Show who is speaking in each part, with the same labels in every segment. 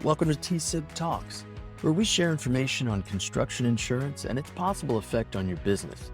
Speaker 1: Welcome to TSIB Talks, where we share information on construction insurance and its possible effect on your business.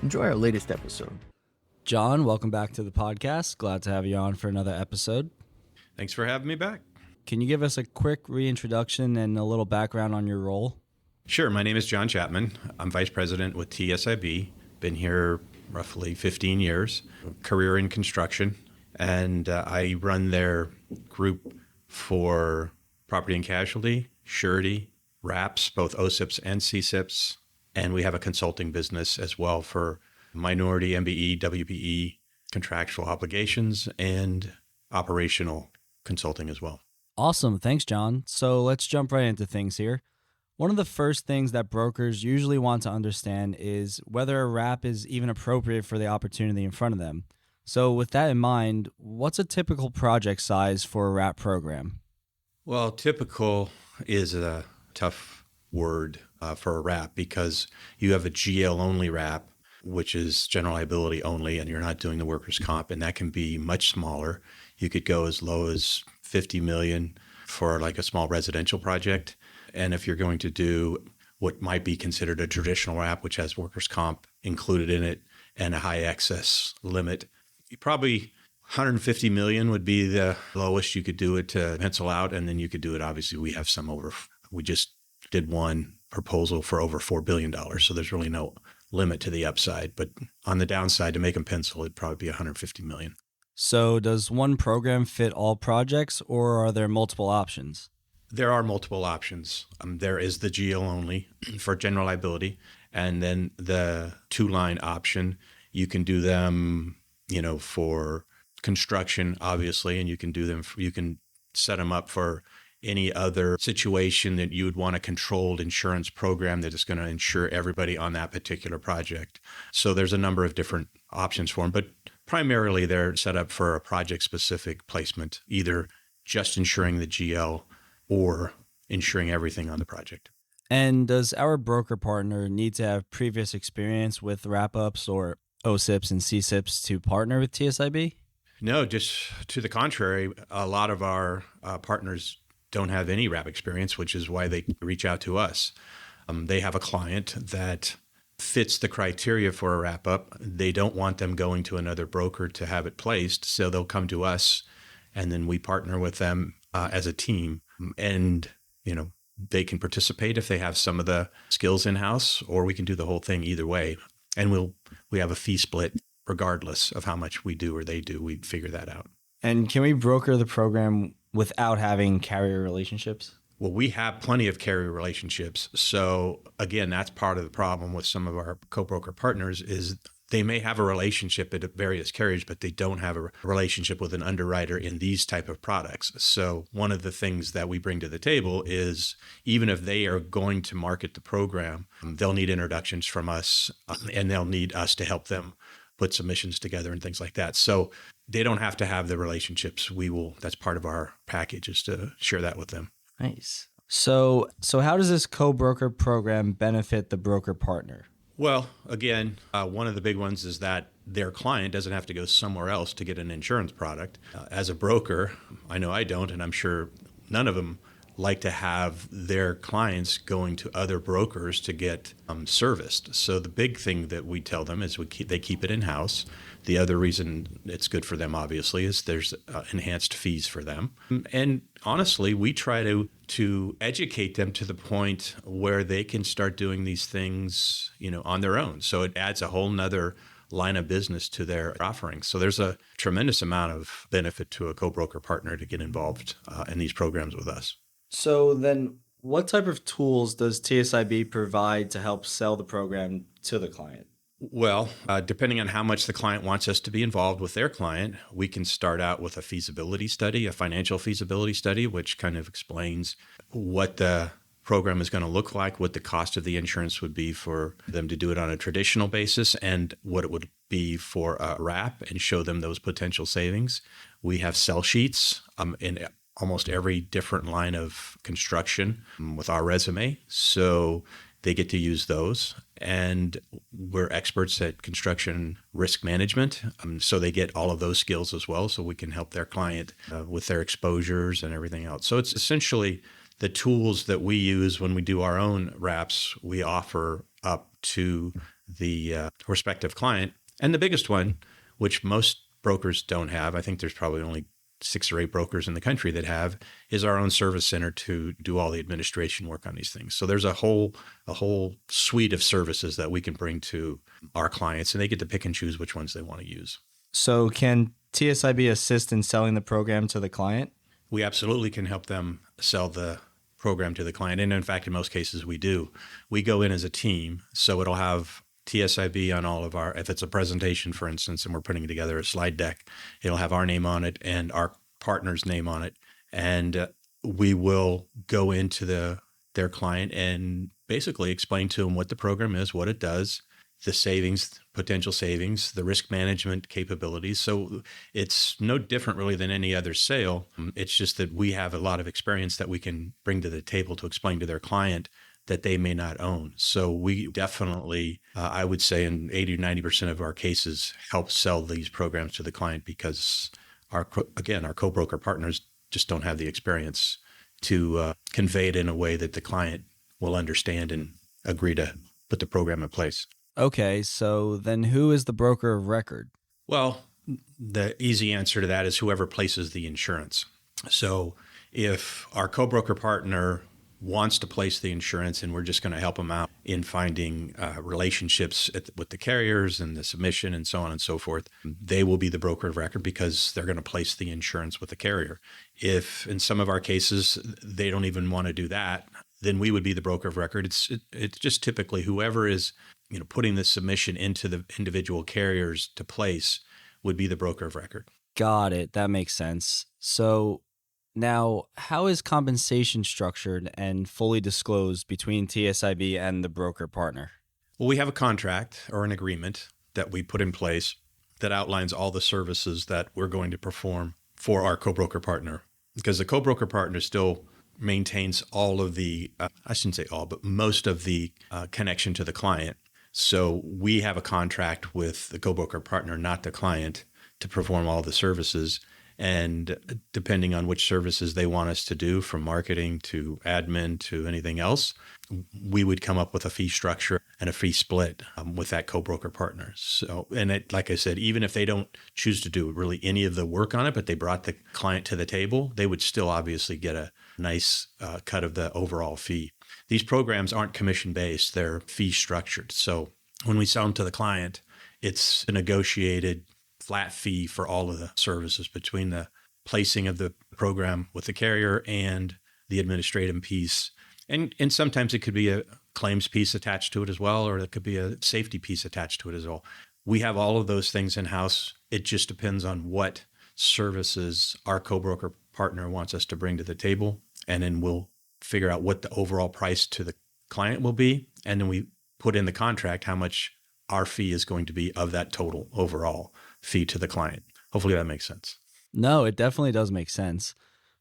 Speaker 1: Enjoy our latest episode.
Speaker 2: John, welcome back to the podcast. Glad to have you on for another episode.
Speaker 3: Thanks for having me back.
Speaker 2: Can you give us a quick reintroduction and a little background on your role?
Speaker 3: Sure. My name is John Chapman. I'm Vice President with TSIB. Been here roughly 15 years, career in construction, and I run their group for property and casualty, surety, RAPs, both OSIPs and CSIPs, and we have a consulting business as well for minority, MBE, WBE, contractual obligations, and operational consulting as well.
Speaker 2: Awesome. Thanks, John. So let's jump right into things here. One of the first things that brokers usually want to understand is whether a RAP is even appropriate for the opportunity in front of them. So with that in mind, what's a typical project size for a RAP program?
Speaker 3: Well, typical is a tough word for a RAP because you have a GL-only RAP, which is general liability only, and you're not doing the workers' comp, and that can be much smaller. You could go as low as $50 million for like a small residential project. And if you're going to do what might be considered a traditional RAP, which has workers' comp included in it and a high excess limit, probably $150 million would be the lowest you could do it to pencil out. And then you could do it. Obviously, we have some we just did one proposal for over $4 billion. So there's really no limit to the upside. But on the downside, to make them pencil, it'd probably be $150 million.
Speaker 2: So does one program fit all projects, or are there multiple options?
Speaker 3: There are multiple options. There is the GL only for general liability, and then the two-line option. You can do them, for construction, obviously, and you can set them up for any other situation that you would want a controlled insurance program that is going to insure everybody on that particular project. So there's a number of different options for them, but primarily they're set up for a project-specific placement, either just insuring the GL or insuring everything on the project.
Speaker 2: And does our broker partner need to have previous experience with wrap-ups or OSIPs and CSIPs to partner with TSIB?
Speaker 3: No, just to the contrary. A lot of our partners don't have any RAP experience, which is why they reach out to us. They have a client that fits the criteria for a wrap-up. They don't want them going to another broker to have it placed, so they'll come to us, and then we partner with them as a team. And, they can participate if they have some of the skills in-house, or we can do the whole thing either way. And we have a fee split regardless of how much we do or they do. We figure that out.
Speaker 2: And can we broker the program without having carrier relationships?
Speaker 3: Well, we have plenty of carrier relationships. So again, that's part of the problem with some of our co-broker partners is they may have a relationship at various carriers, but they don't have a relationship with an underwriter in these type of products. So one of the things that we bring to the table is even if they are going to market the program, they'll need introductions from us and they'll need us to help them put submissions together and things like that. So they don't have to have the relationships. That's part of our package is to share that with them.
Speaker 2: Nice. So how does this co-broker program benefit the broker partner?
Speaker 3: Well, again, one of the big ones is that their client doesn't have to go somewhere else to get an insurance product. As a broker, I know I don't, and I'm sure none of them like to have their clients going to other brokers to get serviced. So the big thing that we tell them is they keep it in-house. The other reason it's good for them, obviously, is there's enhanced fees for them. And honestly, we try to educate them to the point where they can start doing these things, on their own. So it adds a whole nother line of business to their offerings. So there's a tremendous amount of benefit to a co-broker partner to get involved in these programs with us.
Speaker 2: So then what type of tools does TSIB provide to help sell the program to the client?
Speaker 3: Well, depending on how much the client wants us to be involved with their client, we can start out with a feasibility study, a financial feasibility study, which kind of explains what the program is going to look like, what the cost of the insurance would be for them to do it on a traditional basis, and what it would be for a RAP, and show them those potential savings. We have sell sheets in almost every different line of construction with our resume. So they get to use those. And we're experts at construction risk management. So they get all of those skills as well. So we can help their client with their exposures and everything else. So it's essentially the tools that we use when we do our own wraps, we offer up to the respective client. And the biggest one, which most brokers don't have, I think there's probably only 6 or 8 brokers in the country that have, is our own service center to do all the administration work on these things. So there's a whole suite of services that we can bring to our clients, and they get to pick and choose which ones they want to use.
Speaker 2: So can TSIB assist in selling the program to the client?
Speaker 3: We absolutely can help them sell the program to the client. And in fact, in most cases, we do. We go in as a team. So it'll have TSIB on all of our, if it's a presentation, for instance, and we're putting together a slide deck, it'll have our name on it and our partner's name on it. And we will go into their client and basically explain to them what the program is, what it does, the savings, potential savings, the risk management capabilities. So it's no different really than any other sale. It's just that we have a lot of experience that we can bring to the table to explain to their client that they may not own. So we definitely, I would say in 80 or 90% of our cases, help sell these programs to the client because our co-broker partners just don't have the experience to convey it in a way that the client will understand and agree to put the program in place.
Speaker 2: Okay, so then who is the broker of record?
Speaker 3: Well, the easy answer to that is whoever places the insurance. So if our co-broker partner wants to place the insurance and we're just going to help them out in finding relationships with the carriers and the submission and so on and so forth, they will be the broker of record because they're going to place the insurance with the carrier. If in some of our cases they don't even want to do that, then we would be the broker of record. It's just typically whoever is putting the submission into the individual carriers to place would be the broker of record.
Speaker 2: Got it. That makes sense. So now, how is compensation structured and fully disclosed between TSIB and the broker partner?
Speaker 3: Well, we have a contract or an agreement that we put in place that outlines all the services that we're going to perform for our co-broker partner, because the co-broker partner still maintains all of the, I shouldn't say all, but most of the connection to the client. So we have a contract with the co-broker partner, not the client, to perform all the services. And depending on which services they want us to do, from marketing to admin to anything else, we would come up with a fee structure and a fee split with that co-broker partner. So, and like I said, even if they don't choose to do really any of the work on it, but they brought the client to the table, they would still obviously get a nice cut of the overall fee. These programs aren't commission-based, they're fee structured. So when we sell them to the client, it's a negotiated flat fee for all of the services between the placing of the program with the carrier and the administrative piece. And sometimes it could be a claims piece attached to it as well, or it could be a safety piece attached to it as well. We have all of those things in-house. It just depends on what services our co-broker partner wants us to bring to the table. And then we'll figure out what the overall price to the client will be. And then we put in the contract how much our fee is going to be of that total overall fee to the client. Hopefully that makes sense.
Speaker 2: No, it definitely does make sense.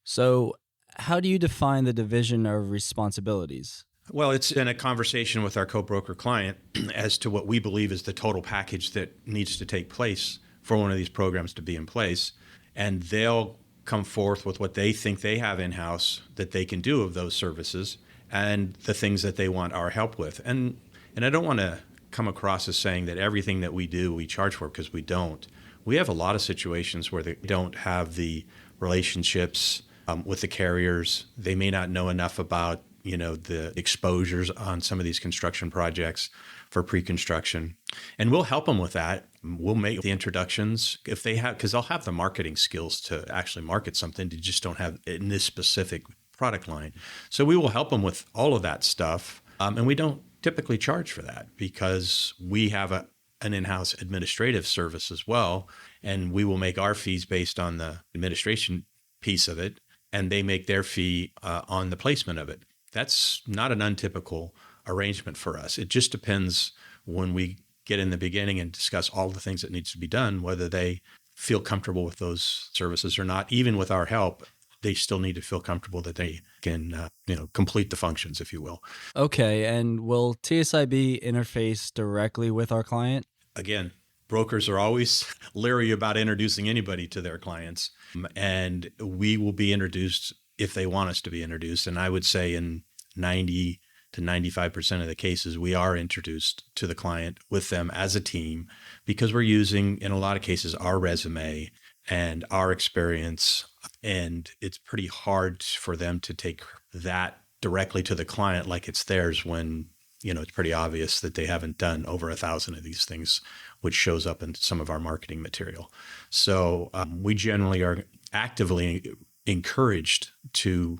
Speaker 2: So how do you define the division of responsibilities?
Speaker 3: Well, it's in a conversation with our co-broker client as to what we believe is the total package that needs to take place for one of these programs to be in place. And they'll come forth with what they think they have in-house that they can do of those services and the things that they want our help with. And I don't want to come across as saying that everything that we do, we charge for, because we don't. We have a lot of situations where they don't have the relationships with the carriers. They may not know enough about, the exposures on some of these construction projects for pre-construction. And we'll help them with that. We'll make the introductions if they have, because they'll have the marketing skills to actually market something. They just don't have in this specific product line. So we will help them with all of that stuff. And we don't typically charge for that because we have an in-house administrative service as well. And we will make our fees based on the administration piece of it. And they make their fee on the placement of it. That's not an untypical arrangement for us. It just depends when we get in the beginning and discuss all the things that needs to be done, whether they feel comfortable with those services or not. Even with our help, they still need to feel comfortable that they can, complete the functions, if you will.
Speaker 2: Okay, and will TSIB interface directly with our client?
Speaker 3: Again, brokers are always leery about introducing anybody to their clients, and we will be introduced if they want us to be introduced. And I would say in 90 to 95% of the cases, we are introduced to the client with them as a team because we're using, in a lot of cases, our resume and our experience. And it's pretty hard for them to take that directly to the client like it's theirs when, it's pretty obvious that they haven't done over 1,000 of these things, which shows up in some of our marketing material. So we generally are actively encouraged to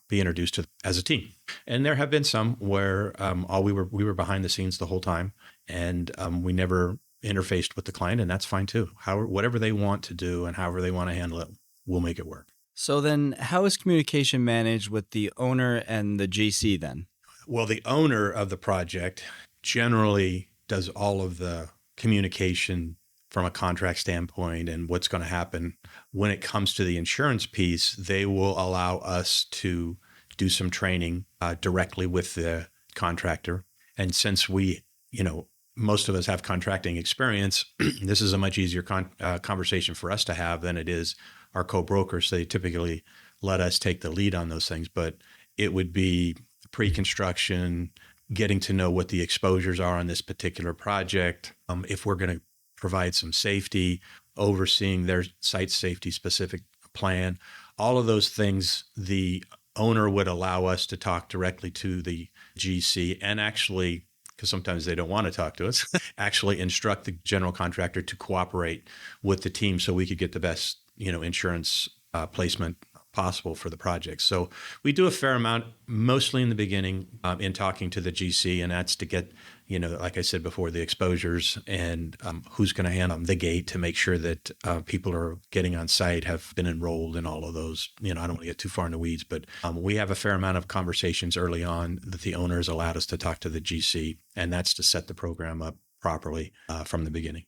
Speaker 3: be introduced to as a team. And there have been some where we were behind the scenes the whole time, and we never interfaced with the client, and that's fine too. Whatever they want to do and however they want to handle it, we'll make it work.
Speaker 2: So then how is communication managed with the owner and the GC then?
Speaker 3: Well, the owner of the project generally does all of the communication from a contract standpoint and what's going to happen. When it comes to the insurance piece, they will allow us to do some training directly with the contractor. And since we, most of us have contracting experience, this is a much easier conversation for us to have than it is our co-brokers. They typically let us take the lead on those things, but it would be pre-construction, getting to know what the exposures are on this particular project. If we're going to provide some safety, overseeing their site safety specific plan, all of those things, the owner would allow us to talk directly to the GC and actually, because sometimes they don't want to talk to us, actually instruct the general contractor to cooperate with the team so we could get the best, insurance placement possible for the project. So we do a fair amount, mostly in the beginning, in talking to the GC, and that's to get, like I said before, the exposures and who's going to handle the gate to make sure that people are getting on site, have been enrolled in all of those. I don't want to get too far in the weeds, but we have a fair amount of conversations early on that the owners allowed us to talk to the GC, and that's to set the program up properly from the beginning.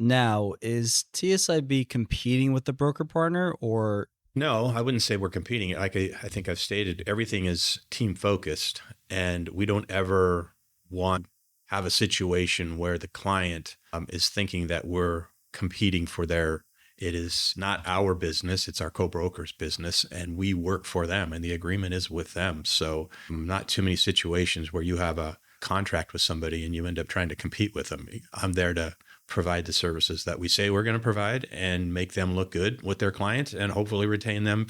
Speaker 2: Now, is TSIB competing with the broker partner or?
Speaker 3: No, I wouldn't say we're competing. Like I think I've stated, everything is team focused, and we don't ever want to have a situation where the client is thinking that we're competing for their. It is not our business. It's our co-broker's business, and we work for them, and the agreement is with them. So not too many situations where you have a contract with somebody and you end up trying to compete with them. I'm there to provide the services that we say we're going to provide and make them look good with their clients and hopefully retain them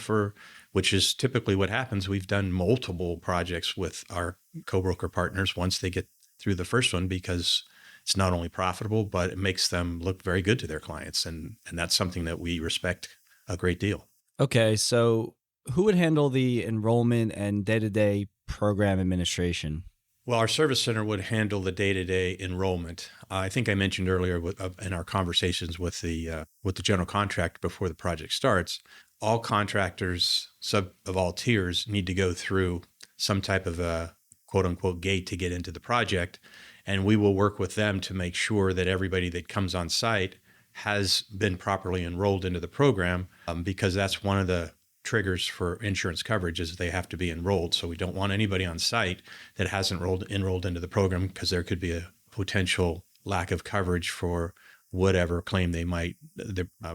Speaker 3: which is typically what happens. We've done multiple projects with our co-broker partners once they get through the first one, because it's not only profitable, but it makes them look very good to their clients. And that's something that we respect a great deal.
Speaker 2: Okay. So who would handle the enrollment and day-to-day program administration?
Speaker 3: Well, our service center would handle the day-to-day enrollment. I think I mentioned earlier in our conversations with the general contractor before the project starts, all contractors of all tiers need to go through some type of a quote-unquote gate to get into the project, and we will work with them to make sure that everybody that comes on site has been properly enrolled into the program, because that's one of the triggers for insurance coverage is they have to be enrolled. So we don't want anybody on site that hasn't enrolled into the program, because there could be a potential lack of coverage for whatever claim they might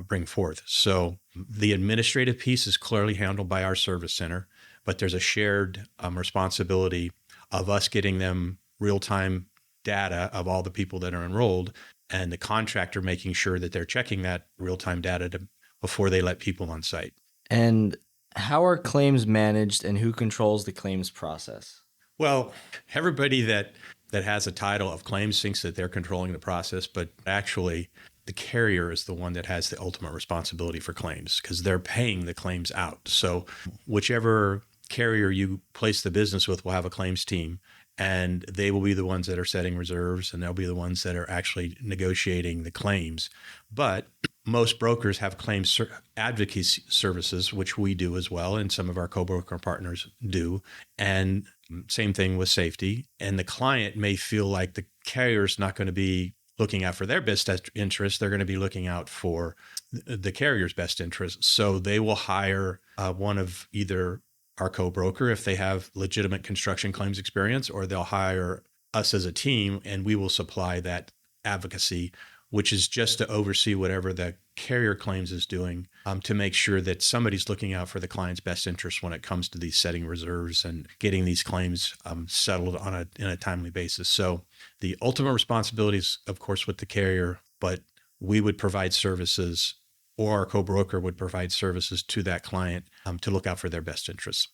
Speaker 3: bring forth. So the administrative piece is clearly handled by our service center, but there's a shared responsibility of us getting them real-time data of all the people that are enrolled, and the contractor making sure that they're checking that real-time data before they let people on site.
Speaker 4: And how are claims managed, and who controls the claims process?
Speaker 3: Well, everybody that has a title of claims thinks that they're controlling the process, but actually the carrier is the one that has the ultimate responsibility for claims, because they're paying the claims out. So whichever carrier you place the business with will have a claims team, and they will be the ones that are setting reserves, and they'll be the ones that are actually negotiating the claims. But most brokers have claims advocacy services, which we do as well, and some of our co-broker partners do. And same thing with safety. And the client may feel like the carrier's not going to be looking out for their best interest. They're going to be looking out for the carrier's best interest. So they will hire one of either our co-broker if they have legitimate construction claims experience, or they'll hire us as a team, and we will supply that advocacy which is just to oversee whatever the carrier claims is doing, to make sure that somebody's looking out for the client's best interest when it comes to these setting reserves and getting these claims settled in a timely basis. So the ultimate responsibility is, of course, with the carrier, but we would provide services, or our co-broker would provide services to that client to look out for their best interests.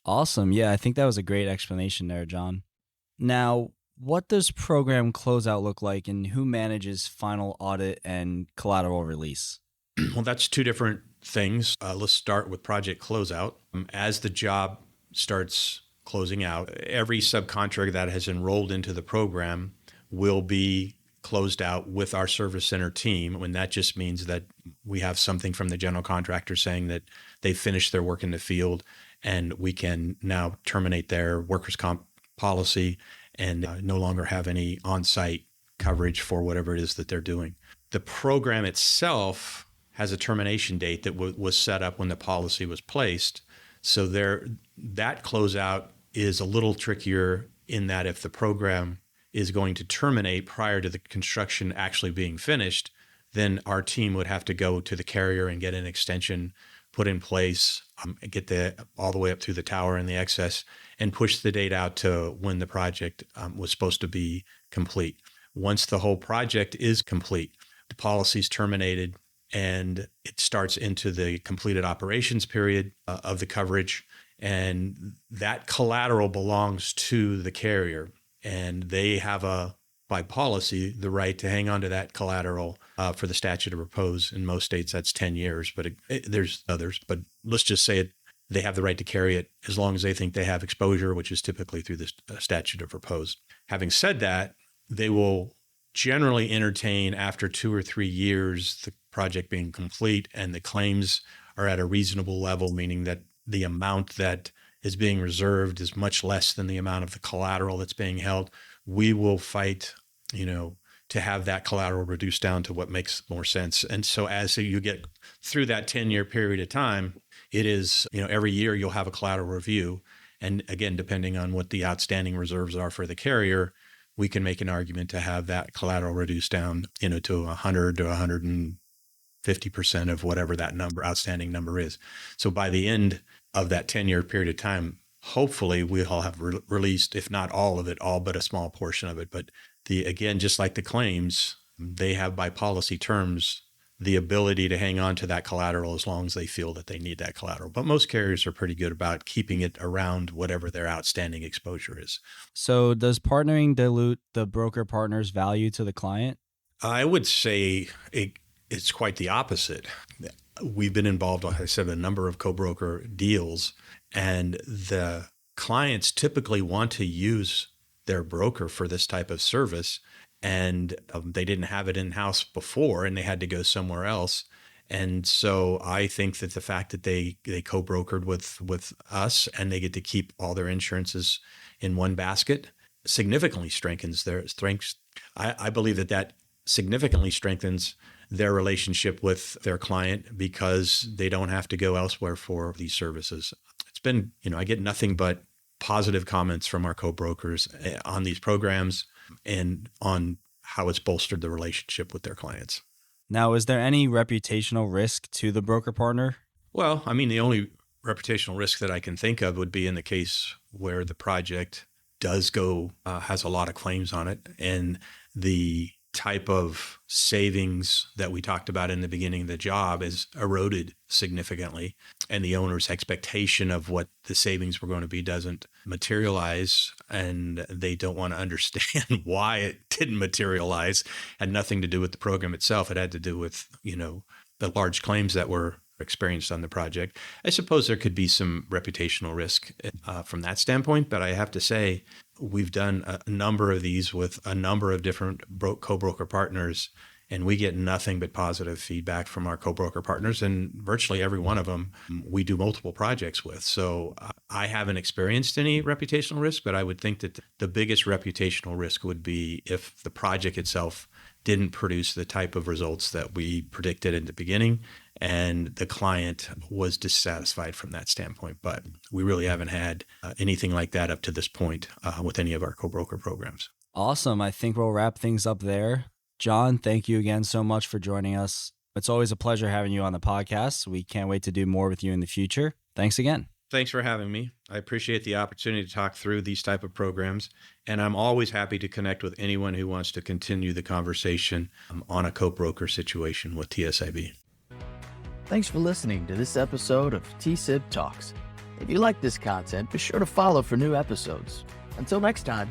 Speaker 2: Awesome. Yeah, I think that was a great explanation there, John. Now, what does program closeout look like, and who manages final audit and collateral release?
Speaker 3: Well, that's two different things. Let's start with project closeout. As the job starts closing out, every subcontractor that has enrolled into the program will be closed out with our service center team. And that just means that we have something from the general contractor saying that they finished their work in the field, and we can now terminate their workers' comp policy and no longer have any on-site coverage for whatever it is that they're doing. The program itself has a termination date that was set up when the policy was placed. So that closeout is a little trickier in that if the program is going to terminate prior to the construction actually being finished, then our team would have to go to the carrier and get an extension put in place, get all the way up through the tower and the excess, and push the date out to when the project was supposed to be complete. Once the whole project is complete, the policy is terminated, and it starts into the completed operations period of the coverage. And that collateral belongs to the carrier, and they have by policy, the right to hang on to that collateral for the statute of repose. In most states, that's 10 years, but there's others. But let's just say they have the right to carry it as long as they think they have exposure, which is typically through the statute of repose. Having said that, they will generally entertain, after 2 or 3 years, the project being complete and the claims are at a reasonable level, meaning that the amount that is being reserved is much less than the amount of the collateral that's being held. We will fight, to have that collateral reduced down to what makes more sense. And so as you get through that 10-year period of time, it is, every year you'll have a collateral review. And again, depending on what the outstanding reserves are for the carrier, we can make an argument to have that collateral reduced down, to 100 to 150% of whatever that outstanding number is. So by the end of that 10-year period of time, hopefully we'll have released, if not all of it, all but a small portion of it. But again, just like the claims, they have by policy terms the ability to hang on to that collateral as long as they feel that they need that collateral. But most carriers are pretty good about keeping it around whatever their outstanding exposure is.
Speaker 2: So does partnering dilute the broker partner's value to the client?
Speaker 3: I would say it's quite the opposite. We've been involved, like I said, a number of co-broker deals, and the clients typically want to use their broker for this type of service, and they didn't have it in-house before and they had to go somewhere else. And so I think that the fact that they co-brokered with us and they get to keep all their insurances in one basket significantly strengthens their strengths. I believe that significantly strengthens their relationship with their client because they don't have to go elsewhere for these services. It's been, I get nothing but positive comments from our co-brokers on these programs and on how it's bolstered the relationship with their clients.
Speaker 2: Now, is there any reputational risk to the broker partner?
Speaker 3: Well, the only reputational risk that I can think of would be in the case where the project does has a lot of claims on it, and the type of savings that we talked about in the beginning of the job is eroded significantly, and the owner's expectation of what the savings were going to be doesn't materialize, and they don't want to understand why it didn't materialize. It had nothing to do with the program itself. It had to do with, the large claims that were experienced on the project. I suppose there could be some reputational risk from that standpoint, but I have to say we've done a number of these with a number of different co-broker partners, and we get nothing but positive feedback from our co-broker partners, and virtually every one of them we do multiple projects with. So I haven't experienced any reputational risk, but I would think that the biggest reputational risk would be if the project itself didn't produce the type of results that we predicted in the beginning, and the client was dissatisfied from that standpoint. But we really haven't had anything like that up to this point with any of our co-broker programs.
Speaker 2: Awesome. I think we'll wrap things up there. John, thank you again so much for joining us. It's always a pleasure having you on the podcast. We can't wait to do more with you in the future. Thanks again.
Speaker 3: Thanks for having me. I appreciate the opportunity to talk through these type of programs, and I'm always happy to connect with anyone who wants to continue the conversation on a co-broker situation with TSIB.
Speaker 1: Thanks for listening to this episode of TSIB Talks. If you like this content, be sure to follow for new episodes. Until next time.